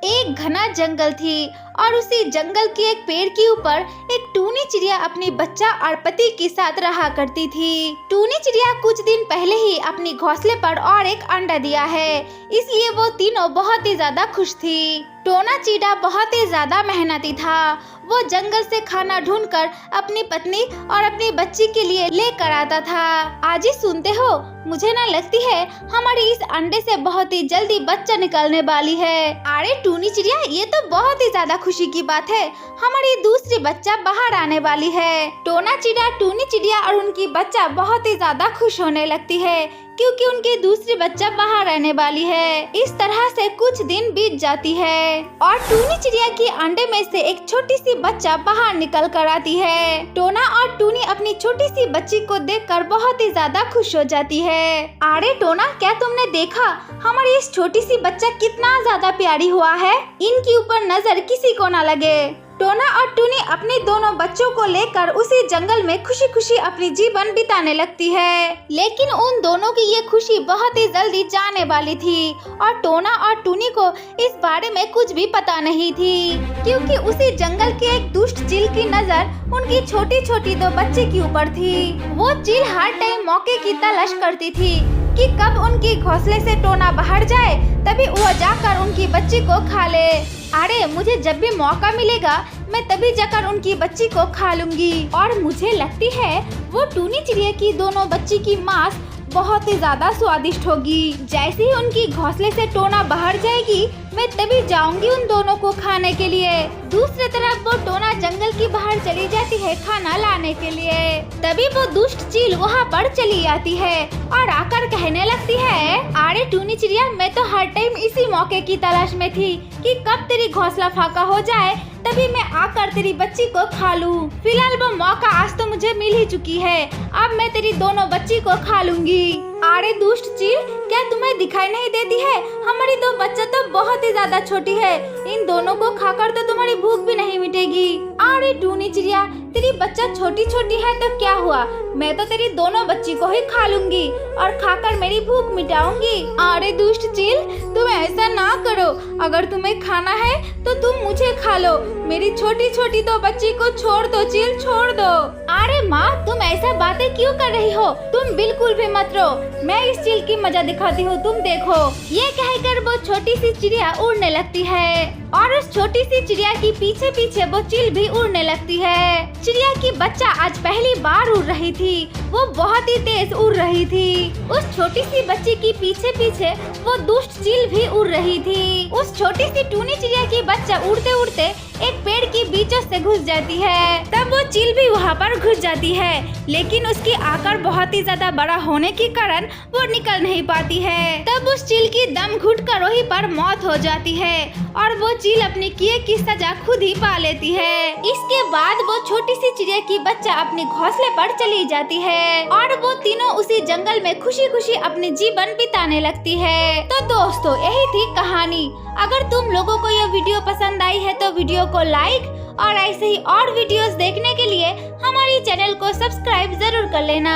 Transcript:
एक घना जंगल थी और उसी जंगल के एक पेड़ के ऊपर एक टूनी चिड़िया अपनी बच्चा और पति के साथ रहा करती थी। टूनी चिड़िया कुछ दिन पहले ही अपनी घोंसले पर और एक अंडा दिया है, इसलिए वो तीनों बहुत ही ज्यादा खुश थी। टोना चिड़ा बहुत ही ज्यादा मेहनती था। वो जंगल से खाना ढूंढकर अपनी पत्नी और अपनी बच्ची के लिए लेकर आता था। आज ही सुनते हो, मुझे ना लगती है हमारी इस अंडे से बहुत ही जल्दी बच्चा निकलने वाली है। अरे टूनी चिड़िया, ये तो बहुत ही ज्यादा खुशी की बात है, हमारी दूसरी बच्चा बाहर आने वाली है। टोना चिड़ा, टूनी चिड़िया और उनकी बच्चा बहुत ही ज्यादा खुश होने लगती है क्योंकि उनकी दूसरी बच्चा बाहर आने वाली है। इस तरह से कुछ दिन बीत जाती है और टूनी चिड़िया के अंडे में से एक छोटी सी बच्चा बाहर निकल कर आती है। टोना और टूनी अपनी छोटी सी बच्ची को देखकर बहुत ही ज्यादा खुश हो जाती है। अरे टोना, क्या तुमने देखा हमारी इस छोटी सी बच्चा कितना ज्यादा प्यारी हुआ है, इनके ऊपर नजर किसी को ना लगे। टोना और टूनी अपने दोनों बच्चों को लेकर उसी जंगल में खुशी खुशी अपनी जीवन बिताने लगती है। लेकिन उन दोनों की ये खुशी बहुत ही जल्दी जाने वाली थी और टोना और टूनी को इस बारे में कुछ भी पता नहीं थी, क्योंकि उसी जंगल के एक दुष्ट चील की नजर उनकी छोटी छोटी दो बच्चे के ऊपर थी। वो चील हर टाइम मौके की तलाश करती थी कि कब उनकी घोंसले से टोना बाहर जाए, तभी वो जाकर उनकी बच्ची को खा ले। अरे मुझे जब भी मौका मिलेगा मैं तभी जाकर उनकी बच्ची को खा लूंगी। और मुझे लगती है वो टूनी चिड़िया की दोनों बच्ची की मांस बहुत ही ज्यादा स्वादिष्ट होगी। जैसे ही उनकी घोंसले से टोना बाहर जाएगी मैं तभी जाऊंगी उन दोनों को खाने के लिए। दूसरी तरफ वो टोना जंगल की बाहर चली जाती है खाना लाने के लिए। तभी वो दुष्ट चील वहाँ पर चली आती है और आकर कहने लगती है, अरे टूनी चिड़िया, मैं तो हर टाइम इसी मौके की तलाश में थी कि कब तेरी घोंसला फाका हो जाए तभी मैं आकर तेरी बच्ची को खा लूं। फिलहाल वो मौका आज तो मुझे मिल ही चुकी है, अब मैं तेरी दोनों बच्ची को खा लूंगी। अरे दुष्ट चील, क्या तुम्हें दिखाई नहीं देती है हमारी दो बच्चा तो बहुत ही ज्यादा छोटी है, इन दोनों को खाकर तो तुम्हारी भूख भी नहीं मिटेगी। अरे टूनी चिड़िया, तेरी बच्चा छोटी छोटी है तो क्या हुआ, मैं तो तेरी दोनों बच्ची को ही खा लूंगी और खाकर मेरी भूख मिटाऊंगी। अरे दुष्ट चील, तुम ऐसा ना करो, अगर तुम्हें खाना है तो तुम मुझे खा लो, मेरी छोटी छोटी दो बच्ची को छोड़ दो चील, छोड़ दो। अरे माँ, तुम ऐसा बातें क्यों कर रही हो, तुम बिल्कुल भी मत रो, मैं इस चील की मजा दिखाती हूँ, तुम देखो। ये कहकर वो छोटी सी चिड़िया उड़ने लगती है और उस छोटी सी चिड़िया की पीछे पीछे वो चील भी उड़ने लगती है। चिड़िया की बच्चा आज पहली बार उड़ रही थी, वो बहुत ही तेज उड़ रही थी। उस छोटी सी बच्ची की पीछे पीछे वो दुष्ट चील भी उड़ रही थी। उस छोटी सी टूनी चिड़िया की बच्चा उड़ते उड़ते एक पेड़ के बीचों से घुस जाती है। तब वो चील भी वहाँ पर घुस जाती है, लेकिन उसकी आकार बहुत ही ज्यादा बड़ा होने के कारण वो निकल नहीं पाती है। तब उस चील की दम घुटकर वहीं पर मौत हो जाती है और वो चील अपनी किए की सजा खुद ही पा लेती है। इसके बाद वो छोटी सी चिड़िया की बच्चा अपने घोंसले पर चली जाती है और वो तीनों उसी जंगल में खुशी खुशी अपने जीवन बिताने लगती है। तो दोस्तों, यही थी कहानी। अगर तुम लोगों को यह वीडियो पसंद आई है तो वीडियो को लाइक और ऐसे ही और वीडियोस देखने के लिए हमारी चैनल को सब्सक्राइब जरूर कर लेना।